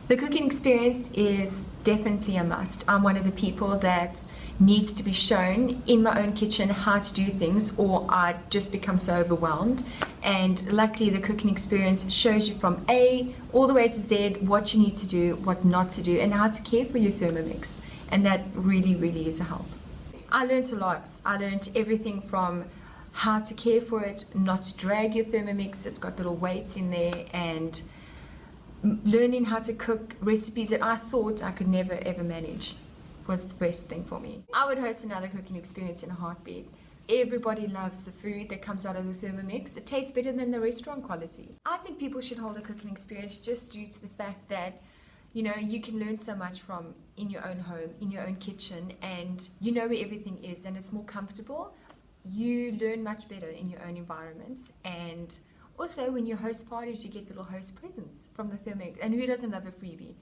The cooking experience is definitely a must. I'm one of the people that needs to be shown in my own kitchen how to do things, or I just become so overwhelmed. And luckily the cooking experience shows you from A all the way to Z what you need to do, what not to do, and how to care for your Thermomix. And that really, really is a help. I learned a lot. I learned everything from how to care for it, not to drag your Thermomix. It's got little weights in there, and learning how to cook recipes that I thought I could never ever manage was the best thing for me. I would host another cooking experience in a heartbeat. Everybody loves the food that comes out of the Thermomix. It tastes better than the restaurant quality. I think people should hold a cooking experience just due to the fact that, you know, you can learn so much from in your own home, in your own kitchen, and you know where everything is, and it's more comfortable. You learn much better in your own environments, and also when you host parties, you get little host presents from the Thermomix. And who doesn't love a freebie?